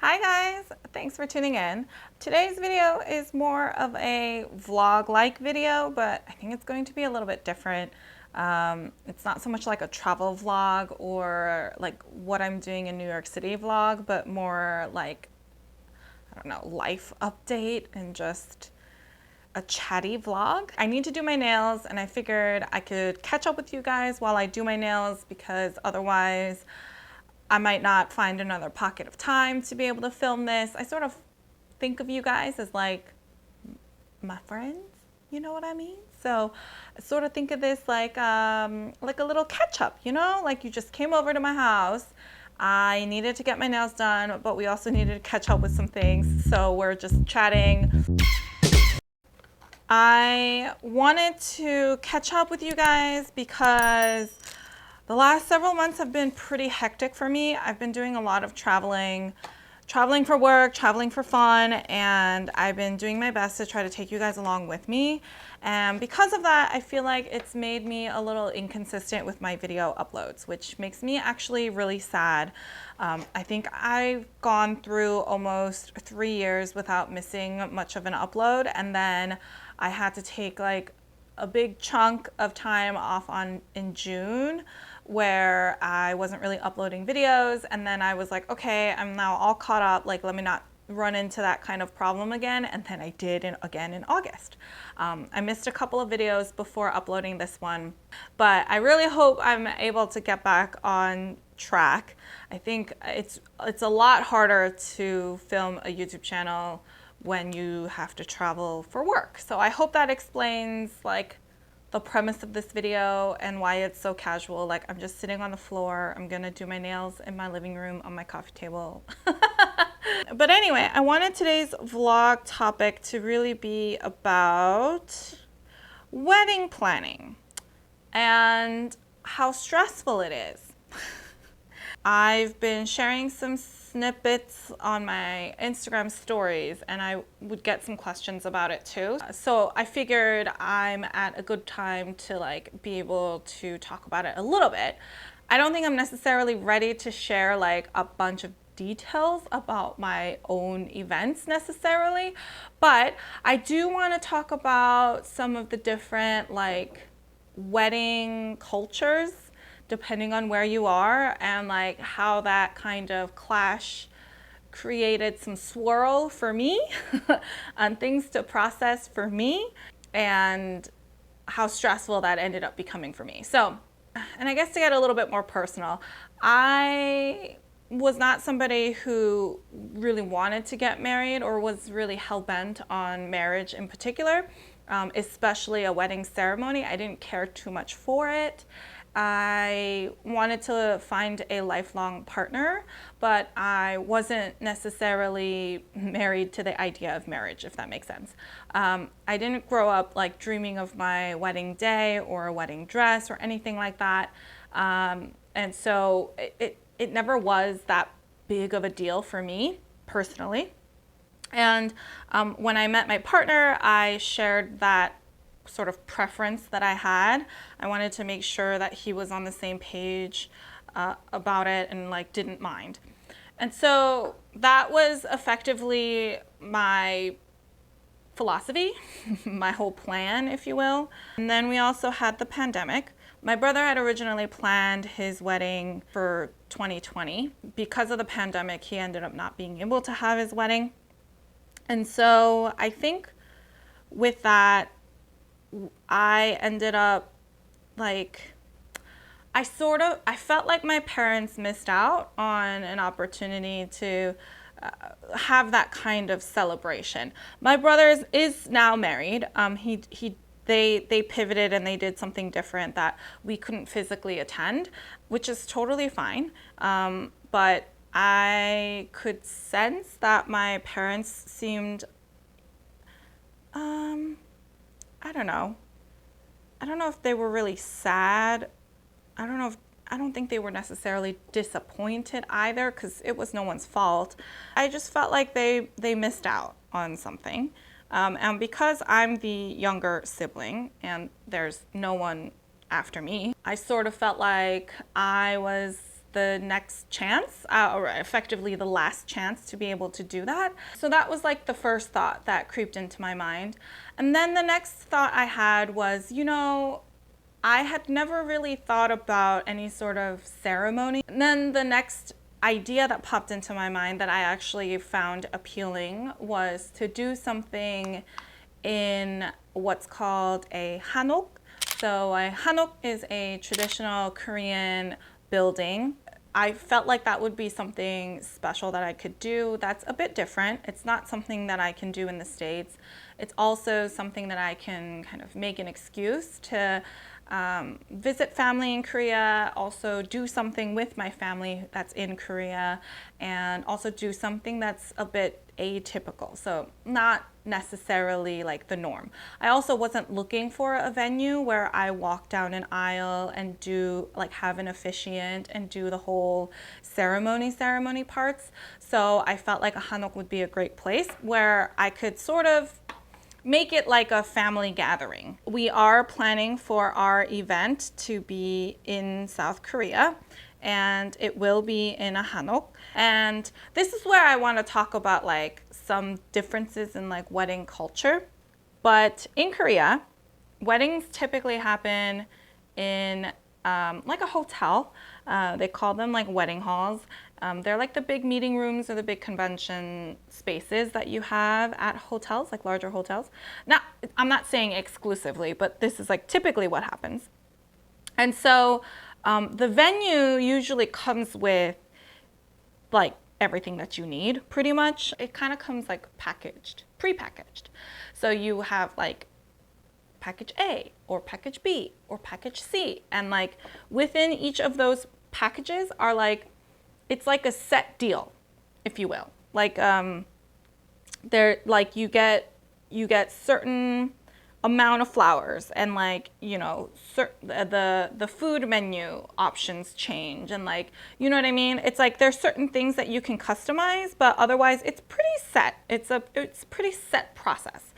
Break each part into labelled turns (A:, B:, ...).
A: Hi guys, thanks for tuning in. Today's video is more of a vlog-like video, but I think it's going to be a little bit different. It's not so much like a travel vlog or like what I'm doing in New York City vlog, but more like, I don't know, life update and just a chatty vlog. I need to do my nails and I figured I could catch up with you guys while I do my nails because otherwise I might not find another pocket of time to be able to film this. I sort of think of you guys as like my friends, you know what I mean? So I sort of think of this like a little catch up, you know, like you just came over to my house. I needed to get my nails done, but we also needed to catch up with some things. So we're just chatting. I wanted to catch up with you guys because the last several months have been pretty hectic for me. I've been doing a lot of traveling for work, traveling for fun, and I've been doing my best to try to take you guys along with me. And because of that, I feel like it's made me a little inconsistent with my video uploads, which makes me actually really sad. I think I've gone through almost 3 years without missing much of an upload, and then I had to take like a big chunk of time off in June where I wasn't really uploading videos, and then I was like, okay, I'm now all caught up, like let me not run into that kind of problem again, and then I did again in August. I missed a couple of videos before uploading this one, but I really hope I'm able to get back on track. I think it's a lot harder to film a YouTube channel when you have to travel for work. So I hope that explains like the premise of this video and why it's so casual. Like I'm just sitting on the floor. I'm gonna do my nails in my living room on my coffee table. But anyway, I wanted today's vlog topic to really be about wedding planning and how stressful it is. I've been sharing some snippets on my Instagram stories and I would get some questions about it too. So I figured I'm at a good time to like be able to talk about it a little bit. I don't think I'm necessarily ready to share like a bunch of details about my own events necessarily, but I do want to talk about some of the different like wedding cultures depending on where you are, and like how that kind of clash created some swirl for me and things to process for me, and how stressful that ended up becoming for me. So, and I guess to get a little bit more personal, I was not somebody who really wanted to get married or was really hell-bent on marriage in particular, especially a wedding ceremony. I didn't care too much for it. I wanted to find a lifelong partner, but I wasn't necessarily married to the idea of marriage, if that makes sense. I didn't grow up like dreaming of my wedding day or a wedding dress or anything like that. And so it never was that big of a deal for me personally. And when I met my partner, I shared that sort of preference that I had. I wanted to make sure that he was on the same page about it and like didn't mind. And so that was effectively my philosophy, my whole plan, if you will. And then we also had the pandemic. My brother had originally planned his wedding for 2020. Because of the pandemic, he ended up not being able to have his wedding. And so I think with that, I ended up like, I felt like my parents missed out on an opportunity to have that kind of celebration. My brother is now married. They pivoted and they did something different that we couldn't physically attend, which is totally fine. But I could sense that my parents seemed, I don't know if they were really sad. I don't think they were necessarily disappointed either, because it was no one's fault. I just felt like they missed out on something. And because I'm the younger sibling and there's no one after me, I sort of felt like I was the next chance, or effectively the last chance to be able to do that. So that was like the first thought that creeped into my mind. And then the next thought I had was, you know, I had never really thought about any sort of ceremony. And then the next idea that popped into my mind that I actually found appealing was to do something in what's called a hanok. So a hanok is a traditional Korean building. I felt like that would be something special that I could do that's a bit different. It's not something that I can do in the States. It's also something that I can kind of make an excuse to visit family in Korea, also do something with my family that's in Korea, and also do something that's a bit atypical, so not necessarily like the norm. I also wasn't looking for a venue where I walk down an aisle and do like have an officiant and do the whole ceremony parts. So I felt like a hanok would be a great place where I could sort of make it like a family gathering. We are planning for our event to be in South Korea, and it will be in a hanok. And this is where I want to talk about like some differences in like wedding culture. But in Korea, weddings typically happen in like a hotel. They call them like wedding halls. They're like the big meeting rooms or the big convention spaces that you have at hotels, like larger hotels. Now, I'm not saying exclusively, but this is like typically what happens. And so the venue usually comes with like everything that you need, pretty much. It kind of comes like packaged, pre-packaged. So you have like package A or package B or package C. And like within each of those packages are like, it's like a set deal, if you will. Like they're like you get certain amount of flowers, and like, you know, the food menu options change, and like, you know what I mean? It's like there's certain things that you can customize, but otherwise it's pretty set. It's pretty set process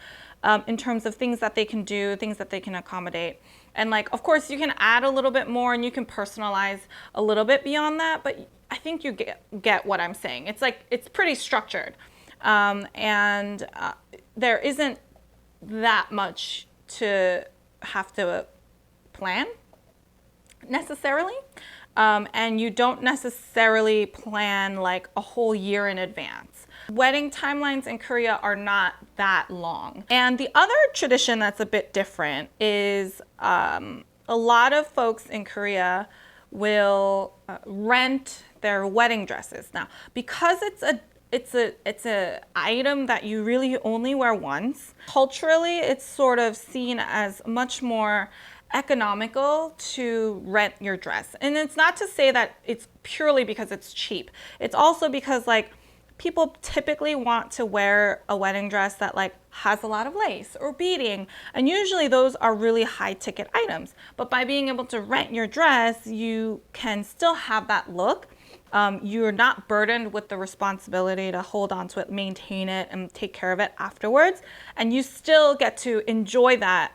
A: in terms of things that they can do, things that they can accommodate. And like, of course, you can add a little bit more and you can personalize a little bit beyond that, but I think you get what I'm saying. It's like, it's pretty structured. And there isn't that much to have to plan necessarily. And you don't necessarily plan like a whole year in advance. Wedding timelines in Korea are not that long. And the other tradition that's a bit different is a lot of folks in Korea will rent their wedding dresses. Now, because it's a item that you really only wear once, culturally it's sort of seen as much more economical to rent your dress. And it's not to say that it's purely because it's cheap. It's also because like people typically want to wear a wedding dress that like has a lot of lace or beading, and usually those are really high ticket items. But by being able to rent your dress, you can still have that look. You're not burdened with the responsibility to hold on to it, maintain it, and take care of it afterwards. And you still get to enjoy that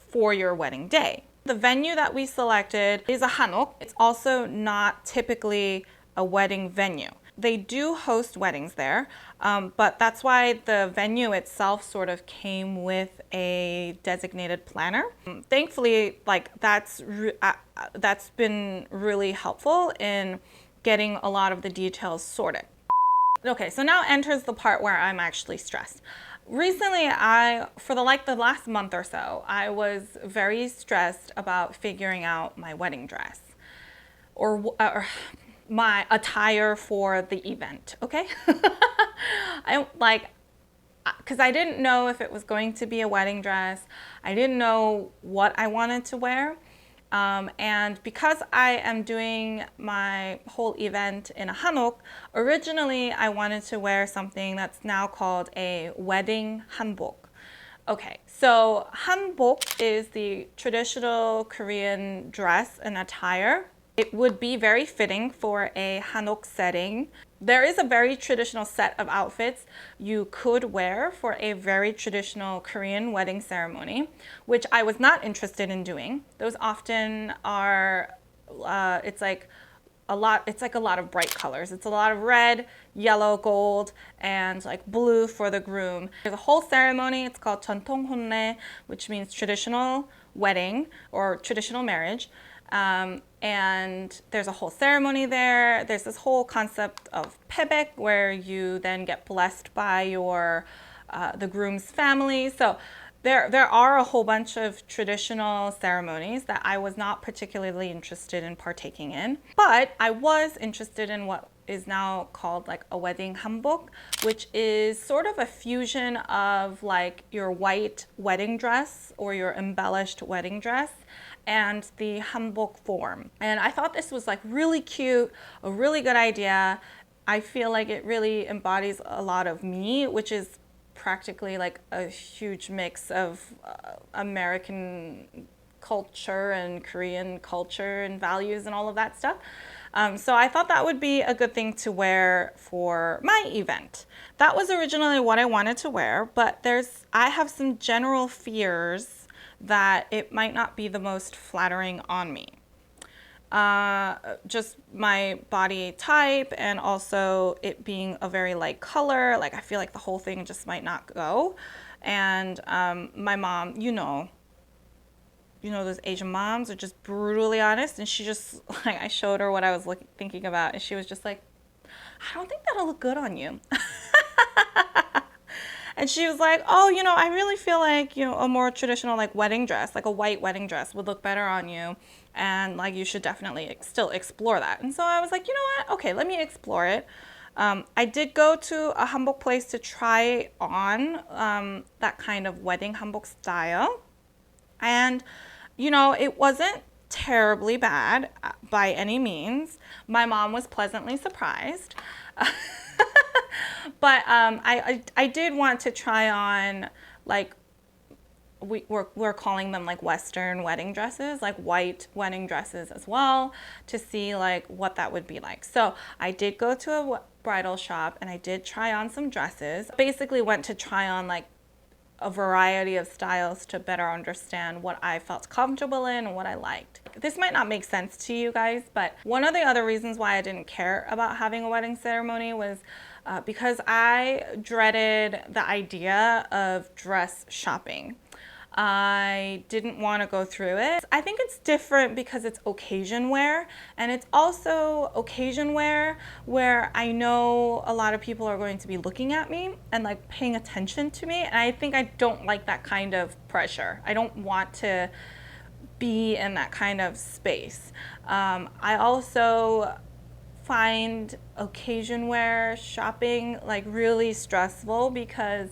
A: for your wedding day. The venue that we selected is a hanok. It's also not typically a wedding venue. They do host weddings there, but that's why the venue itself sort of came with a designated planner. Thankfully, like that's been really helpful in getting a lot of the details sorted. Okay, so now enters the part where I'm actually stressed. Recently, for the last month or so, I was very stressed about figuring out my wedding dress or my attire for the event, okay? Because I didn't know if it was going to be a wedding dress. I didn't know what I wanted to wear. And because I am doing my whole event in a hanok, originally I wanted to wear something that's now called a wedding hanbok. Okay, so hanbok is the traditional Korean dress and attire. It would be very fitting for a hanok setting. There is a very traditional set of outfits you could wear for a very traditional Korean wedding ceremony, which I was not interested in doing. Those often are, it's like it's like a lot of bright colors. It's a lot of red, yellow, gold, and like blue for the groom. There's a whole ceremony. It's called 전통 혼례, which means traditional wedding or traditional marriage. And there's a whole ceremony there. There's this whole concept of pebek, where you then get blessed by your the groom's family. So there are a whole bunch of traditional ceremonies that I was not particularly interested in partaking in, but I was interested in what is now called like a wedding hanbok, which is sort of a fusion of like your white wedding dress or your embellished wedding dress and the hanbok form. And I thought this was like really cute, a really good idea. I feel like it really embodies a lot of me, which is practically like a huge mix of American culture and Korean culture and values and all of that stuff. So I thought that would be a good thing to wear for my event. That was originally what I wanted to wear, but I have some general fears that it might not be the most flattering on me. Just my body type, and also it being a very light color. Like I feel like the whole thing just might not go. And my mom, those Asian moms are just brutally honest, and she just like, I showed her what I was thinking about, and she was just like, I don't think that'll look good on you. And she was like, oh, I really feel like, a more traditional like wedding dress, like a white wedding dress would look better on you. And like, you should definitely still explore that. And so I was like, you know what? Okay, let me explore it. I did go to a hanbok place to try on that kind of wedding hanbok style. And, it wasn't terribly bad by any means. My mom was pleasantly surprised. But I did want to try on, like, we're calling them like Western wedding dresses, like white wedding dresses as well, to see like what that would be like. So I did go to a bridal shop and I did try on some dresses. Basically went to try on like a variety of styles to better understand what I felt comfortable in and what I liked. This might not make sense to you guys, but one of the other reasons why I didn't care about having a wedding ceremony was because I dreaded the idea of dress shopping. I didn't want to go through it. I think it's different because it's occasion wear, and it's also occasion wear where I know a lot of people are going to be looking at me and like paying attention to me, and I think I don't like that kind of pressure. I don't want to be in that kind of space. I also find occasion wear shopping like really stressful because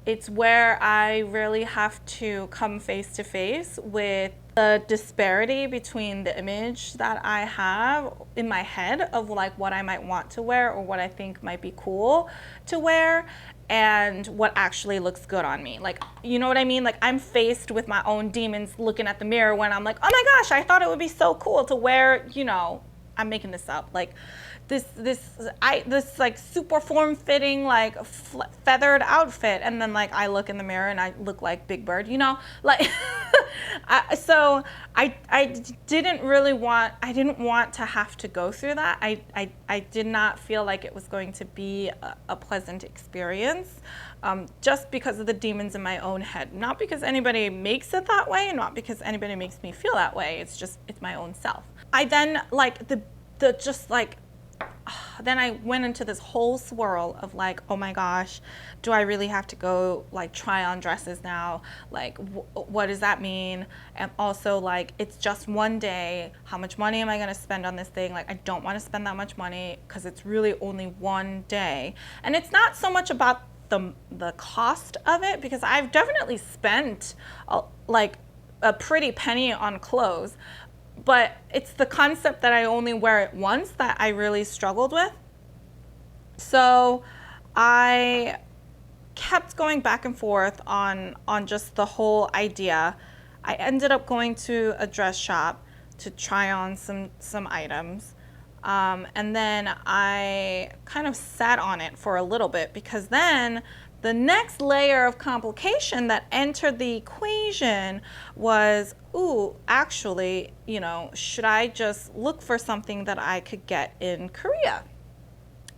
A: it's where I really have to come face to face with the disparity between the image that I have in my head of like what I might want to wear or what I think might be cool to wear and what actually looks good on me. Like, you know what I mean? Like, I'm faced with my own demons looking at the mirror when I'm like, oh my gosh, I thought it would be so cool to wear, I'm making this up, like this like super form-fitting like feathered outfit, and then like I look in the mirror and I look like Big Bird, like so I didn't want to have to go through that. I did not feel like it was going to be a pleasant experience, just because of the demons in my own head. Not because anybody makes it that way, and not because anybody makes me feel that way. It's my own self. I then like then I went into this whole swirl of like, oh my gosh, do I really have to go like try on dresses now? Like, what does that mean? And also like, it's just one day. How much money am I going to spend on this thing? Like, I don't want to spend that much money because it's really only one day. And it's not so much about the cost of it, because I've definitely spent like a pretty penny on clothes. But it's the concept that I only wear it once that I really struggled with. So I kept going back and forth on just the whole idea. I ended up going to a dress shop to try on some items. And then I kind of sat on it for a little bit, because then The next layer of complication that entered the equation was, ooh, actually, you know, should I just look for something that I could get in Korea?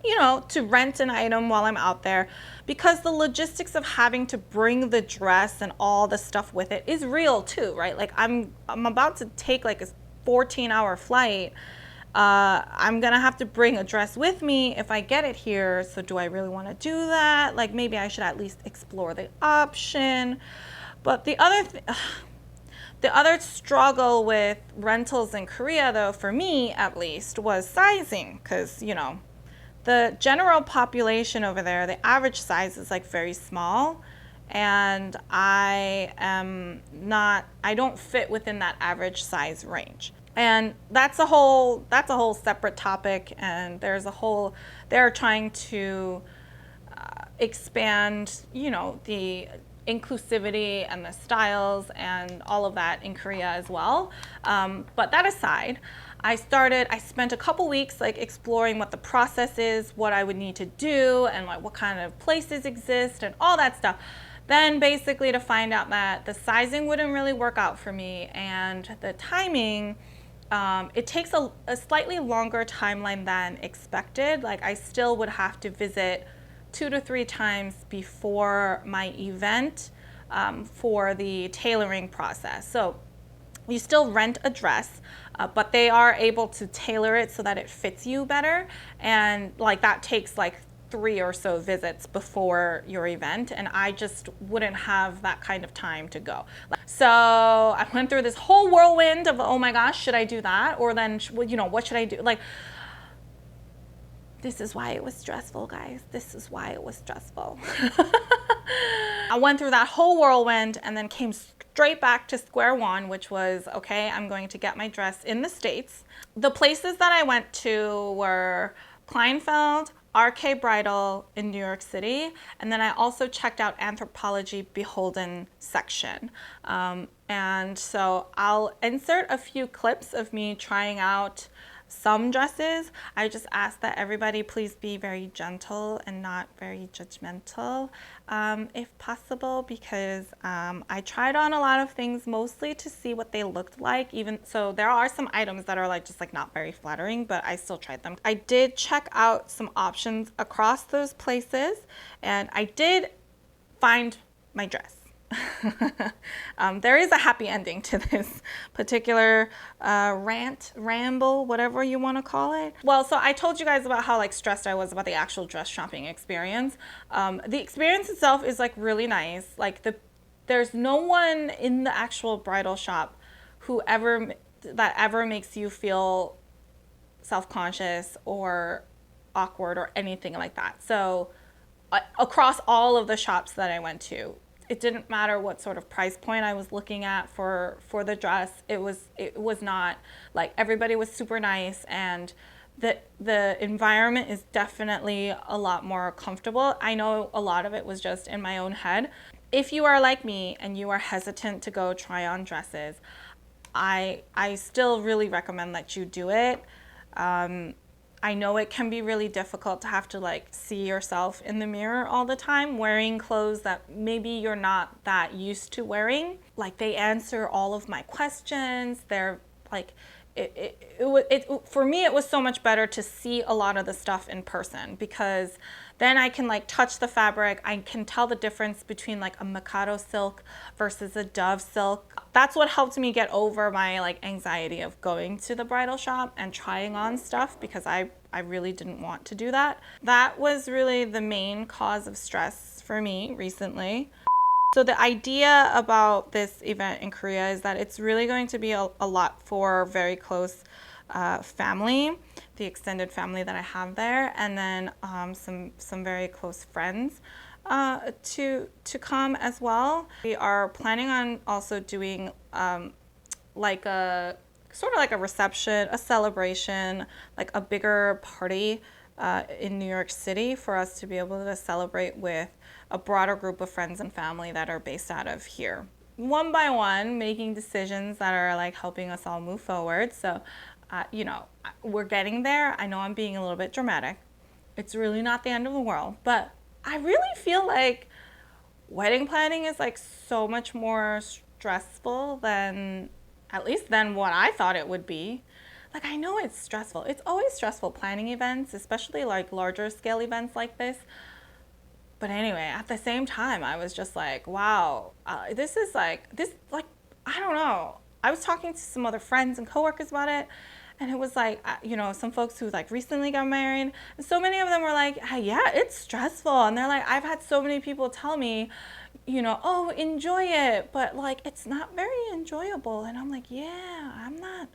A: You know, to rent an item while I'm out there, because the logistics of having to bring the dress and all the stuff with it is real too, right? Like I'm about to take like a 14-hour flight. I'm gonna have to bring a dress with me if I get it here. So do I really want to do that? Like maybe I should at least explore the option. But the other struggle with rentals in Korea, though, for me at least, was sizing, because you know, the general population over there, the average size is like very small, and I don't fit within that average size range. And that's a whole separate topic, and they're trying to expand, you know, the inclusivity and the styles and all of that in Korea as well. But that aside, I spent a couple weeks like exploring what the process is, what I would need to do, and like what kind of places exist and all that stuff. Then basically to find out that the sizing wouldn't really work out for me, and the timing, it takes a slightly longer timeline than expected. Like I still would have to visit 2 to 3 times before my event for the tailoring process. So you still rent a dress, but they are able to tailor it so that it fits you better. And like that takes like 3 or so visits before your event, and I just wouldn't have that kind of time to go. So I went through this whole whirlwind of, oh my gosh, should I do that? Or then, you know, what should I do? Like, this is why it was stressful, guys. This is why it was stressful. I went through that whole whirlwind and then came straight back to square one, which was, okay, I'm going to get my dress in the States. The places that I went to were Kleinfeld, RK Bridal in New York City, and then I also checked out Anthropologie Beholden section. And so I'll insert a few clips of me trying out some dresses. I just ask that everybody please be very gentle and not very judgmental, if possible, because I tried on a lot of things mostly to see what they looked like. Even so, there are some items that are like just like not very flattering, but I still tried them. I did check out some options across those places, and I did find my dress. There is a happy ending to this particular ramble, whatever you want to call it. Well, so I told you guys about how like stressed I was about the actual dress shopping experience. The experience itself is like really nice. Like there's no one in the actual bridal shop that ever makes you feel self-conscious or awkward or anything like that. So across all of the shops that I went to, it didn't matter what sort of price point I was looking at for the dress. It was not like, everybody was super nice, and the environment is definitely a lot more comfortable. I know a lot of it was just in my own head. If you are like me and you are hesitant to go try on dresses, I still really recommend that you do it. I know it can be really difficult to have to like see yourself in the mirror all the time, wearing clothes that maybe you're not that used to wearing. Like, they answer all of my questions. They're like, for me, it was so much better to see a lot of the stuff in person, because then I can like touch the fabric. I can tell the difference between like a Mikado silk versus a Dove silk. That's what helped me get over my like anxiety of going to the bridal shop and trying on stuff, because I really didn't want to do that. That was really the main cause of stress for me recently. So the idea about this event in Korea is that it's really going to be a lot for very close family, the extended family that I have there, and then some very close friends to come as well. We are planning on also doing like a sort of like a reception, a celebration, like a bigger party in New York City for us to be able to celebrate with a broader group of friends and family that are based out of here. One by one, making decisions that are like helping us all move forward. So, you know, we're getting there. I know I'm being a little bit dramatic. It's really not the end of the world, but I really feel like wedding planning is like so much more stressful than, at least than what I thought it would be. Like, I know it's stressful. It's always stressful planning events, especially like larger scale events like this. But anyway, at the same time, I was just like, wow, this is like, I don't know. I was talking to some other friends and coworkers about it. And it was like, you know, some folks who like recently got married. And so many of them were like, hey, yeah, it's stressful. And they're like, I've had so many people tell me, you know, oh, enjoy it. But like, it's not very enjoyable. And I'm like, yeah, I'm not.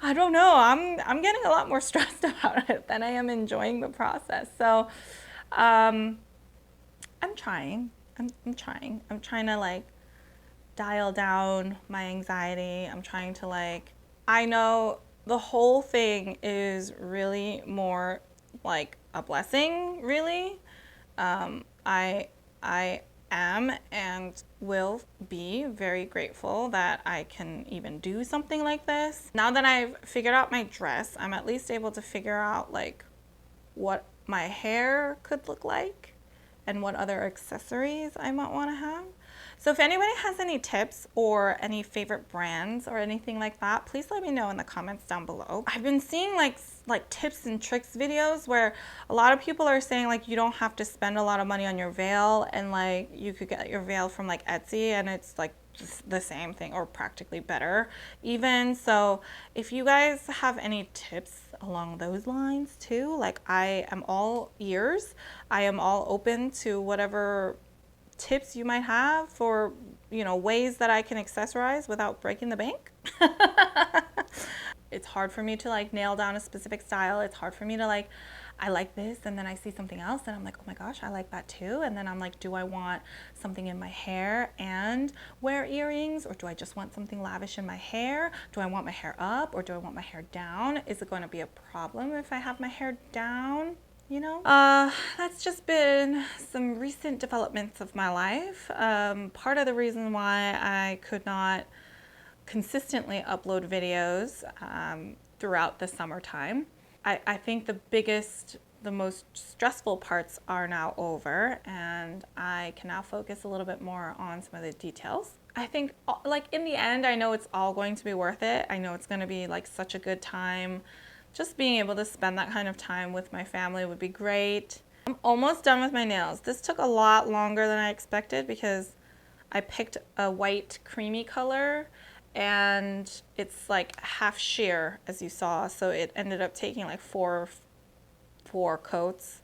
A: I don't know. I'm getting a lot more stressed about it than I am enjoying the process. So I'm trying. I'm trying. I'm trying to like dial down my anxiety. I'm trying to like, I know the whole thing is really more like a blessing, really. I am and will be very grateful that I can even do something like this. Now that I've figured out my dress, I'm at least able to figure out like what my hair could look like and what other accessories I might want to have. So if anybody has any tips or any favorite brands or anything like that, please let me know in the comments down below. I've been seeing like tips and tricks videos where a lot of people are saying like you don't have to spend a lot of money on your veil, and like you could get your veil from like Etsy and it's like the same thing or practically better even. So if you guys have any tips along those lines too, like I am all ears. I am all open to whatever tips you might have for, you know, ways that I can accessorize without breaking the bank. It's hard for me to like nail down a specific style. It's hard for me to like, I like this and then I see something else and I'm like, oh my gosh, I like that too. And then I'm like, do I want something in my hair and wear earrings, or do I just want something lavish in my hair? Do I want my hair up or do I want my hair down? Is it going to be a problem if I have my hair down? You know, that's just been some recent developments of my life. Part of the reason why I could not consistently upload videos throughout the summertime. I think the most stressful parts are now over, and I can now focus a little bit more on some of the details. I think like in the end, I know it's all going to be worth it. I know it's going to be like such a good time. Just being able to spend that kind of time with my family would be great. I'm almost done with my nails. This took a lot longer than I expected because I picked a white creamy color and it's like half sheer, as you saw. So it ended up taking like four coats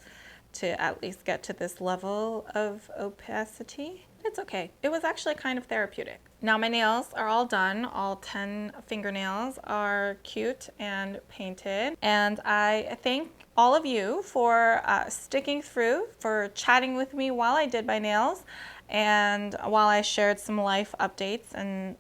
A: to at least get to this level of opacity. It's okay. It was actually kind of therapeutic. Now my nails are all done. All 10 fingernails are cute and painted. And I thank all of you for sticking through, for chatting with me while I did my nails and while I shared some life updates and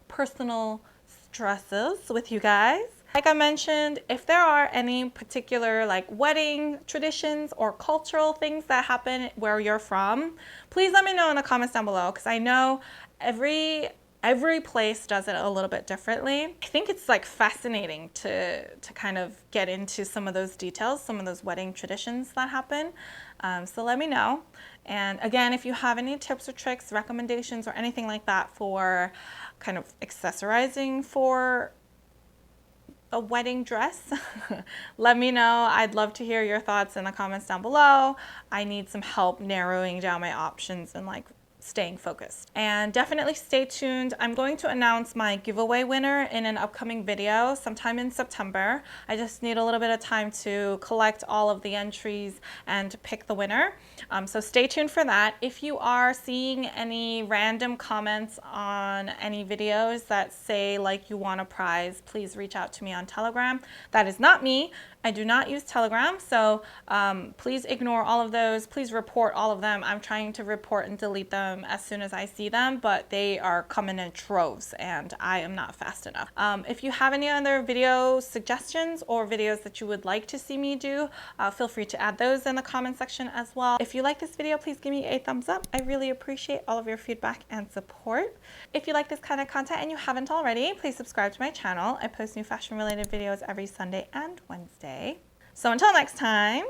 A: personal stresses with you guys. Like I mentioned, if there are any particular like wedding traditions or cultural things that happen where you're from, please let me know in the comments down below, because I know every place does it a little bit differently. I think it's like fascinating to kind of get into some of those details, some of those wedding traditions that happen. So let me know. And again, if you have any tips or tricks, recommendations, or anything like that for kind of accessorizing for a wedding dress, let me know. I'd love to hear your thoughts in the comments down below. I need some help narrowing down my options and like staying focused. And definitely stay tuned. I'm going to announce my giveaway winner in an upcoming video sometime in September. I just need a little bit of time to collect all of the entries and pick the winner. So stay tuned for that. If you are seeing any random comments on any videos that say like you want a prize, please reach out to me on Telegram. That is not me. I do not use Telegram, so please ignore all of those. Please report all of them. I'm trying to report and delete them as soon as I see them, but they are coming in troves and I am not fast enough. If you have any other video suggestions or videos that you would like to see me do, feel free to add those in the comment section as well. If you like this video, please give me a thumbs up. I really appreciate all of your feedback and support. If you like this kind of content and you haven't already, please subscribe to my channel. I post new fashion related videos every Sunday and Wednesday. So until next time,